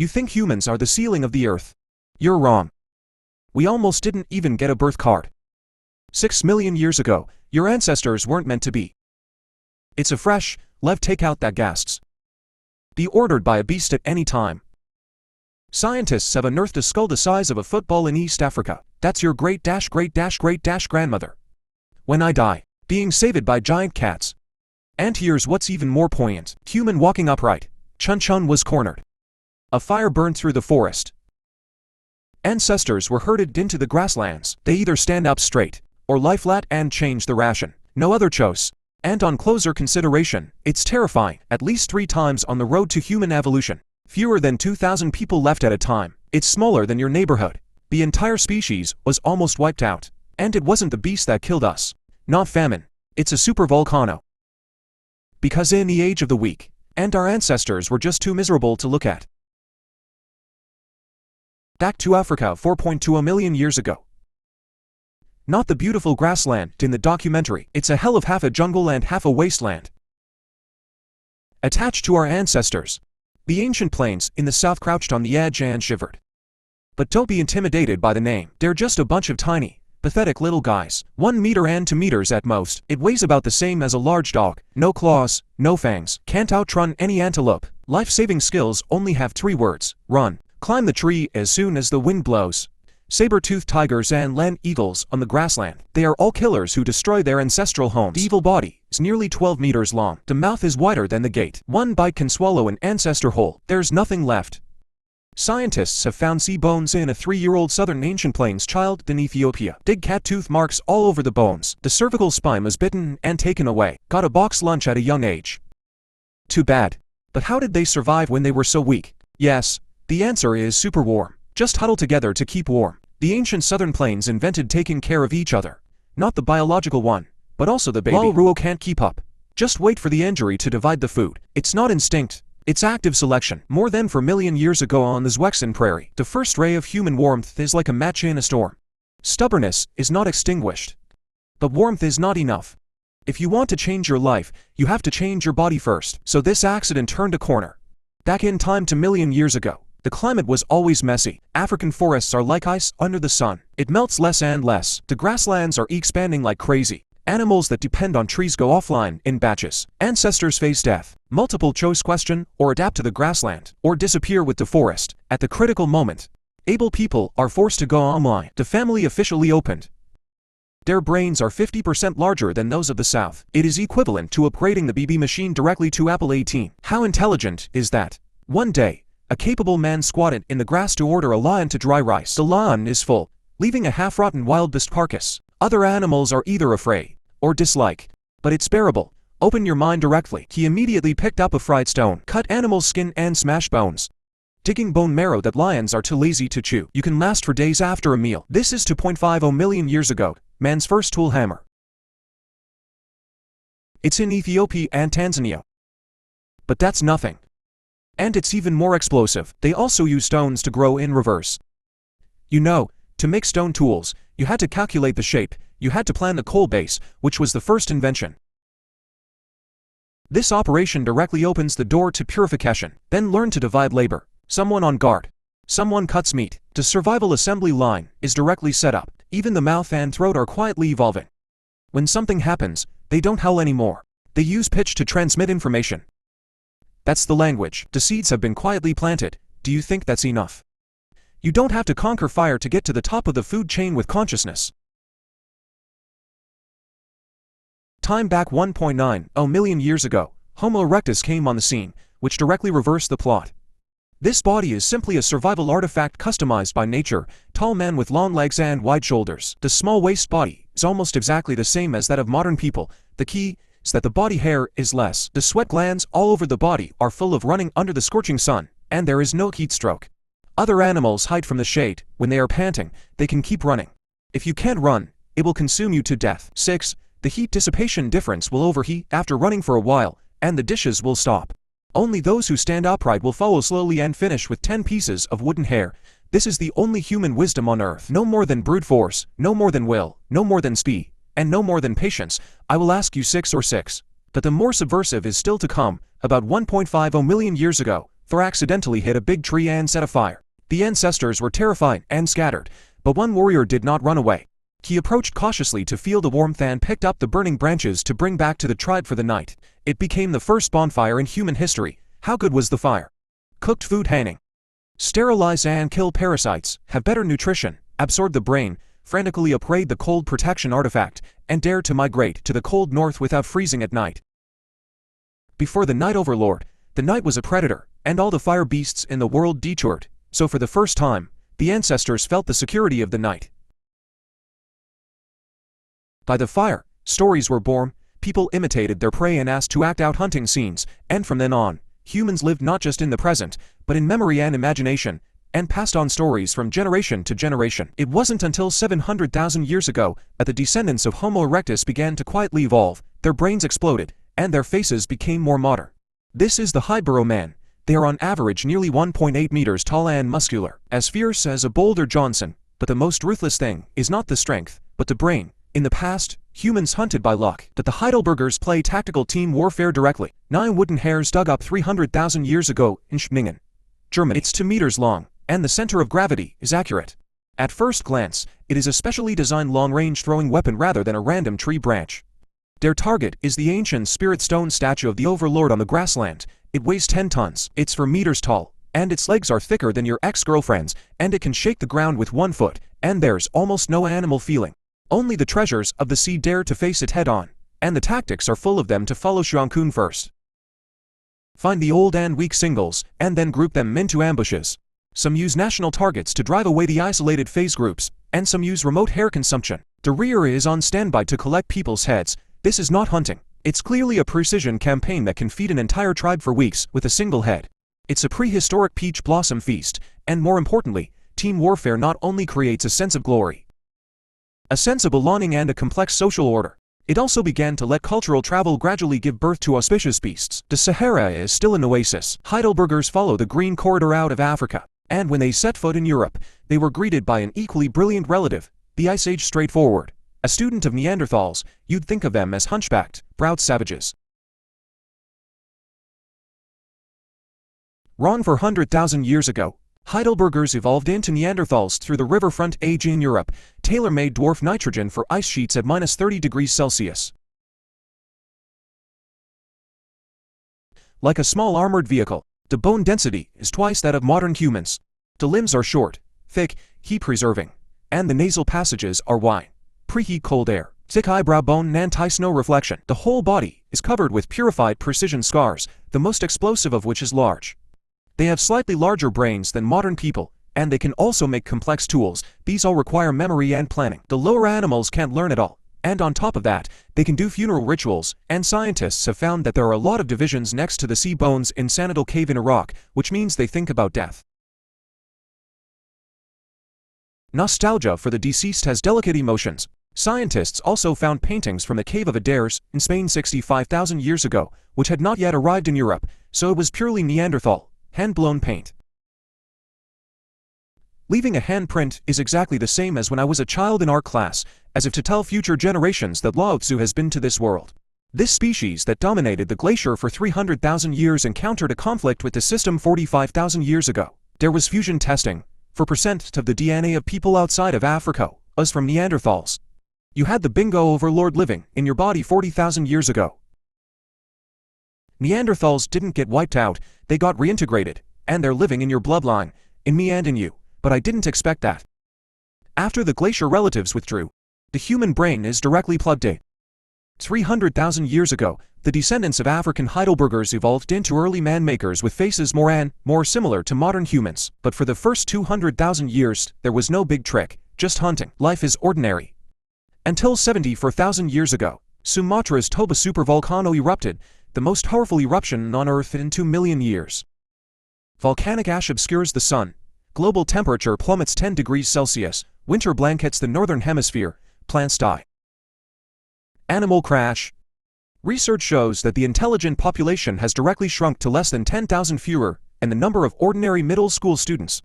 You think humans are the ceiling of the earth. You're wrong. We almost didn't even get a birth card. 6 million years ago, your ancestors weren't meant to be. It's a fresh, lev take out that gasts. Be ordered by a beast at any time. Scientists have unearthed a skull the size of a football in East Africa. That's your great-great-great-grandmother. When I die, being saved by giant cats. And here's what's even more poignant. Human walking upright. Chun-Chun was cornered. A fire burned through the forest. Ancestors were herded into the grasslands. They either stand up straight, or lie flat and change the ration. No other choice. And on closer consideration, it's terrifying. At least 3 times on the road to human evolution. Fewer than 2,000 people left at a time. It's smaller than your neighborhood. The entire species was almost wiped out. And it wasn't the beast that killed us. Not famine. It's a supervolcano. Because in the age of the weak, and our ancestors were just too miserable to look at. Back to Africa 4.2 million years ago. Not the beautiful grassland in the documentary. It's a hell of half a jungle and half a wasteland. Attached to our ancestors, the ancient plains in the south crouched on the edge and shivered. But don't be intimidated by the name. They're just a bunch of tiny, pathetic little guys. 1 meter and 2 meters at most. It weighs about the same as a large dog. No claws, no fangs. Can't outrun any antelope. Life-saving skills only have 3 words. Run. Climb the tree as soon as the wind blows. Saber-toothed tigers and land eagles on the grassland. They are all killers who destroy their ancestral homes. The evil body is nearly 12 meters long. The mouth is wider than the gate. 1 bite can swallow an ancestor whole. There's nothing left. Scientists have found sea bones in a 3-year-old southern ancient plains child in Ethiopia. Dig cat tooth marks all over the bones. The cervical spine was bitten and taken away. Got a box lunch at a young age. Too bad. But how did they survive when they were so weak? Yes, the answer is super warm. Just huddle together to keep warm. The ancient southern plains invented taking care of each other. Not the biological one, but also the baby. Ruo can't keep up. Just wait for the injury to divide the food. It's not instinct. It's active selection. More than 4 million years ago on the Zwexan prairie, the first ray of human warmth is like a match in a storm. Stubbornness is not extinguished. But warmth is not enough. If you want to change your life, you have to change your body first. So this accident turned a corner. Back in time to million years ago. The climate was always messy. African forests are like ice under the sun. It melts less and less. The grasslands are expanding like crazy. Animals that depend on trees go offline in batches. Ancestors face death. Multiple choice question, or adapt to the grassland, or disappear with the forest. At the critical moment, able people are forced to go online. The family officially opened. Their brains are 50% larger than those of the South. It is equivalent to upgrading the BB machine directly to Apple 18. How intelligent is that? One day, a capable man squatted in the grass to order a lion to dry rice. The lion is full, leaving a half-rotten wild beast carcass. Other animals are either afraid or dislike, but it's bearable. Open your mind directly. He immediately picked up a fried stone, cut animal skin and smashed bones, digging bone marrow that lions are too lazy to chew. You can last for days after a meal. This is 2.50 million years ago, man's first tool hammer. It's in Ethiopia and Tanzania. But that's nothing. And it's even more explosive. They also use stones to grow in reverse. You know, to make stone tools, you had to calculate the shape, you had to plan the coal base, which was the first invention. This operation directly opens the door to purification. Then learn to divide labor. Someone on guard. Someone cuts meat. The survival assembly line is directly set up. Even the mouth and throat are quietly evolving. When something happens, they don't howl anymore. They use pitch to transmit information. That's the language. The seeds have been quietly planted. Do you think that's enough? You don't have to conquer fire to get to the top of the food chain with consciousness. Time back 1.90 million years ago, Homo erectus came on the scene, which directly reversed the plot. This body is simply a survival artifact customized by nature, tall man with long legs and wide shoulders. The small waist body is almost exactly the same as that of modern people. The key is that the body hair is less. The sweat glands all over the body are full of running under the scorching sun, and there is no heat stroke. Other animals hide from the shade. When they are panting, they can keep running. If you can't run, it will consume you to death. 6. The heat dissipation difference will overheat after running for a while, and the dishes will stop. Only those who stand upright will follow slowly and finish with 10 pieces of wooden hair. This is the only human wisdom on earth. No more than brute force, no more than will, no more than speed, and no more than patience. I will ask you 6 or 6. But the more subversive is still to come. About 1.50 million years ago, for accidentally hit a big tree and set a fire. The ancestors were terrified and scattered, but one warrior did not run away. He approached cautiously to feel the warmth and picked up the burning branches to bring back to the tribe for the night. It became the first bonfire in human history. How good was the fire? Cooked food hanging. Sterilize and kill parasites, have better nutrition, absorb the brain, frantically upgrade the cold protection artifact, and dare to migrate to the cold north without freezing at night. Before the Night Overlord, the night was a predator, and all the fire beasts in the world detoured, so for the first time, the ancestors felt the security of the night. By the fire, stories were born, people imitated their prey and asked to act out hunting scenes, and from then on, humans lived not just in the present, but in memory and imagination, and passed on stories from generation to generation. It wasn't until 700,000 years ago that the descendants of Homo erectus began to quietly evolve, their brains exploded, and their faces became more modern. This is the Highborough man. They are on average nearly 1.8 meters tall and muscular, as fierce as a Boulder Johnson, but the most ruthless thing is not the strength, but the brain. In the past, humans hunted by luck, but the Heidelbergers play tactical team warfare directly. 9 wooden hairs dug up 300,000 years ago in Schmingen, Germany. It's 2 meters long, and the center of gravity is accurate. At first glance, it is a specially designed long-range throwing weapon rather than a random tree branch. Their target is the ancient spirit stone statue of the Overlord on the grassland. It weighs 10 tons, it's 4 meters tall, and its legs are thicker than your ex-girlfriend's, and it can shake the ground with 1 foot, and there's almost no animal feeling. Only the treasures of the sea dare to face it head-on, and the tactics are full of them to follow Xiangkun first. Find the old and weak singles, and then group them into ambushes. Some use national targets to drive away the isolated phase groups, and some use remote hair consumption. The rear is on standby to collect people's heads. This is not hunting. It's clearly a precision campaign that can feed an entire tribe for weeks with a single head. It's a prehistoric peach blossom feast, and more importantly, team warfare not only creates a sense of glory, a sense of belonging and a complex social order. It also began to let cultural travel gradually give birth to auspicious beasts. The Sahara is still an oasis. Heidelbergers follow the green corridor out of Africa, and when they set foot in Europe, they were greeted by an equally brilliant relative, the Ice Age straightforward. A student of Neanderthals, you'd think of them as hunchbacked, browed savages. Wrong. For 100,000 years ago, Heidelbergers evolved into Neanderthals through the riverfront age in Europe, tailor-made dwarf nitrogen for ice sheets at -30 degrees Celsius. Like a small armored vehicle, the bone density is twice that of modern humans. The limbs are short, thick, heat-preserving, and the nasal passages are wide. Preheat cold air, thick eyebrow bone and anti-snow reflection. The whole body is covered with purified precision scars, the most explosive of which is large. They have slightly larger brains than modern people, and they can also make complex tools. These all require memory and planning. The lower animals can't learn at all, and on top of that, they can do funeral rituals, and scientists have found that there are a lot of divisions next to the sea bones in Sanadal Cave in Iraq, which means they think about death. Nostalgia for the deceased has delicate emotions. Scientists also found paintings from the Cave of Adares in Spain 65,000 years ago, which had not yet arrived in Europe, so it was purely Neanderthal, hand-blown paint. Leaving a handprint is exactly the same as when I was a child in art class, as if to tell future generations that Lao Tzu has been to this world. This species that dominated the glacier for 300,000 years encountered a conflict with the system 45,000 years ago. There was fusion testing for % of the DNA of people outside of Africa, us from Neanderthals. You had the bingo overlord living in your body 40,000 years ago. Neanderthals didn't get wiped out, they got reintegrated, and they're living in your bloodline, in me and in you, but I didn't expect that. After the glacier relatives withdrew, the human brain is directly plugged in. 300,000 years ago, the descendants of African Heidelbergers evolved into early man-makers with faces more similar to modern humans. But for the first 200,000 years, there was no big trick, just hunting. Life is ordinary. Until 74,000 years ago, Sumatra's Toba supervolcano erupted, the most powerful eruption on Earth in 2 million years. Volcanic ash obscures the sun. Global temperature plummets 10 degrees Celsius. Winter blankets the northern hemisphere. Plants die. Animal crash. Research shows that the intelligent population has directly shrunk to less than 10,000 fewer, and the number of ordinary middle school students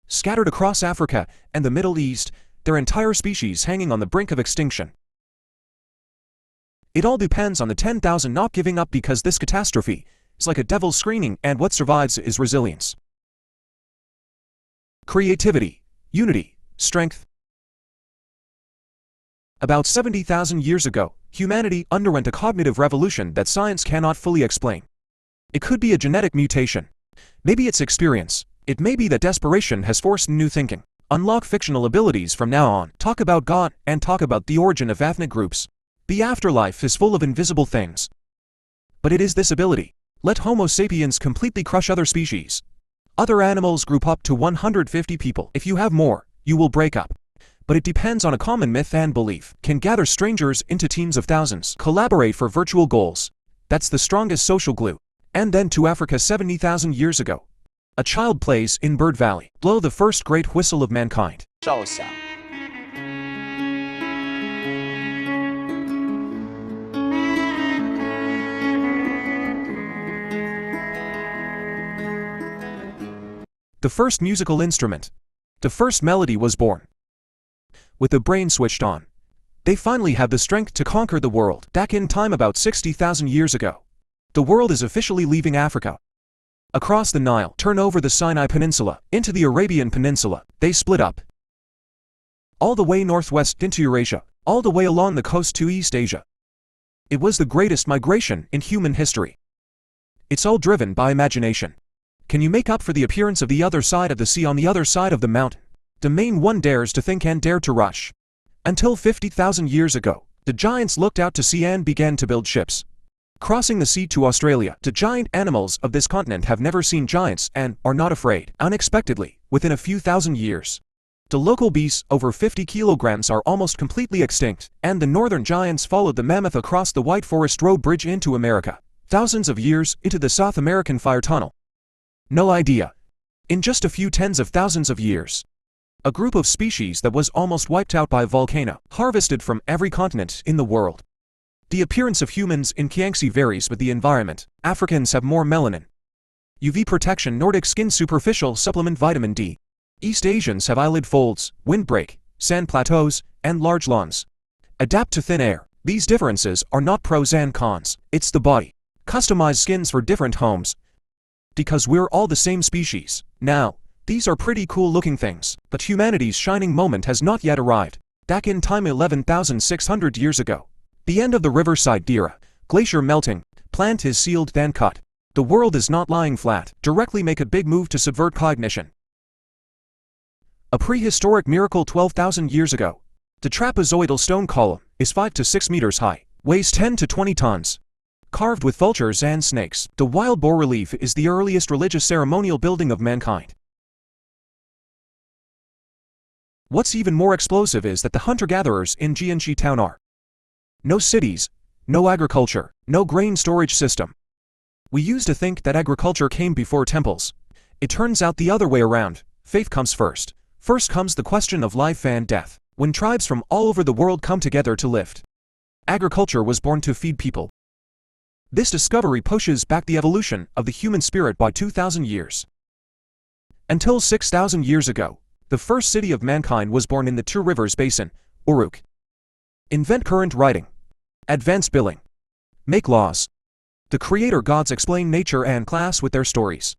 scattered across Africa and the Middle East, their entire species hanging on the brink of extinction. It all depends on the 10,000 not giving up because this catastrophe It's like a devil screaming, and what survives is resilience. Creativity, unity, strength. About 70,000 years ago, humanity underwent a cognitive revolution that science cannot fully explain. It could be a genetic mutation. Maybe it's experience. It may be that desperation has forced new thinking. Unlock fictional abilities from now on. Talk about God and talk about the origin of ethnic groups. The afterlife is full of invisible things. But it is this ability. Let Homo sapiens completely crush other species. Other animals group up to 150 people. If you have more, you will break up. But it depends on a common myth and belief. Can gather strangers into teams of thousands. Collaborate for virtual goals. That's the strongest social glue. And then to Africa 70,000 years ago. A child plays in Bird Valley. Blow the first great whistle of mankind. 照响。 The first musical instrument. The first melody was born. With the brain switched on. They finally have the strength to conquer the world. Back in time about 60,000 years ago. The world is officially leaving Africa. Across the Nile, turn over the Sinai Peninsula, into the Arabian Peninsula, they split up. All the way northwest into Eurasia, all the way along the coast to East Asia. It was the greatest migration in human history. It's all driven by imagination. Can you make up for the appearance of the other side of the sea on the other side of the mountain? The main one dares to think and dare to rush. Until 50,000 years ago, the giants looked out to sea and began to build ships. Crossing the sea to Australia, the giant animals of this continent have never seen giants and are not afraid. Unexpectedly, within a few thousand years, the local beasts over 50 kilograms are almost completely extinct, and the northern giants followed the mammoth across the White Forest Road Bridge into America, thousands of years into the South American Fire Tunnel. No idea. In just a few tens of thousands of years, a group of species that was almost wiped out by a volcano, harvested from every continent in the world. The appearance of humans in Kiangsi varies with the environment. Africans have more melanin. UV protection, Nordic skin superficial supplement vitamin D. East Asians have eyelid folds, windbreak, sand plateaus, and large lawns. Adapt to thin air. These differences are not pros and cons. It's the body. Customize skins for different homes. Because we're all the same species. Now, these are pretty cool looking things, but humanity's shining moment has not yet arrived. Back in time 11,600 years ago. The end of the riverside era. Glacier melting. Plant is sealed then cut. The world is not lying flat. Directly make a big move to subvert cognition. A prehistoric miracle 12,000 years ago. The trapezoidal stone column is 5 to 6 meters high. Weighs 10 to 20 tons. Carved with vultures and snakes. The wild boar relief is the earliest religious ceremonial building of mankind. What's even more explosive is that the hunter-gatherers in Jianxi town are no cities, no agriculture, no grain storage system. We used to think that agriculture came before temples. It turns out the other way around. Faith comes first. First comes the question of life and death. When tribes from all over the world come together to lift. Agriculture was born to feed people. This discovery pushes back the evolution of the human spirit by 2,000 years. Until 6,000 years ago, the first city of mankind was born in the Two Rivers Basin, Uruk. Invent current writing. Advance billing. Make laws. The creator gods explain nature and class with their stories.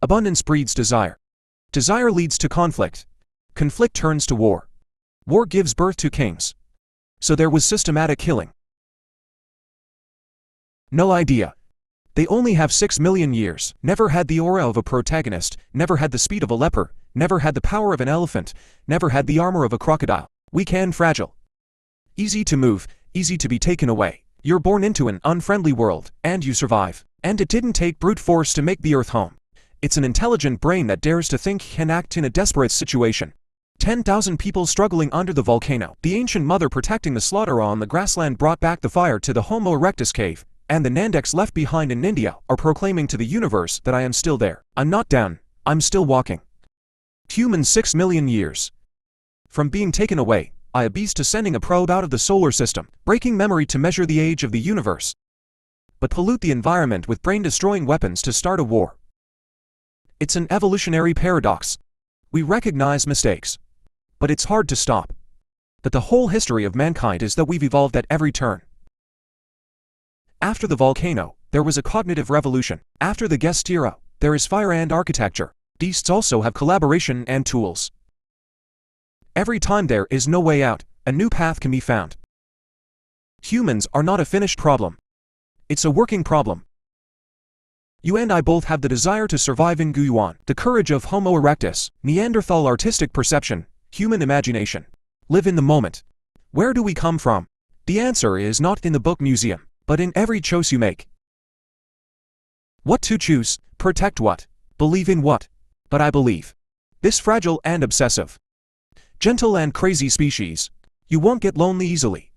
Abundance breeds desire. Desire leads to conflict. Conflict turns to war. War gives birth to kings. So there was systematic killing. No idea. They only have 6 million years, never had the aura of a protagonist, never had the speed of a leopard, never had the power of an elephant, never had the armor of a crocodile. Weak and fragile. Easy to move, easy to be taken away. You're born into an unfriendly world, and you survive. And it didn't take brute force to make the earth home. It's an intelligent brain that dares to think and act in a desperate situation. 10,000 people struggling under the volcano. The ancient mother protecting the slaughterer on the grassland brought back the fire to the Homo erectus cave. And the Nandeks left behind in India are proclaiming to the universe that I am still there. I'm not down, I'm still walking. Humans 6 million years. From being taken away, a beast to sending a probe out of the solar system, breaking memory to measure the age of the universe. But pollute the environment with brain-destroying weapons to start a war. It's an evolutionary paradox. We recognize mistakes. But it's hard to stop. But the whole history of mankind is that we've evolved at every turn. After the volcano, there was a cognitive revolution. After the guest era, there is fire and architecture. Beasts also have collaboration and tools. Every time there is no way out, a new path can be found. Humans are not a finished problem. It's a working problem. You and I both have the desire to survive in Guyuan, the courage of Homo erectus, Neanderthal artistic perception, human imagination. Live in the moment. Where do we come from? The answer is not in the book museum, but in every choice you make. What to choose, protect what, believe in what. But I believe. This fragile and obsessive, gentle and crazy species, you won't get lonely easily.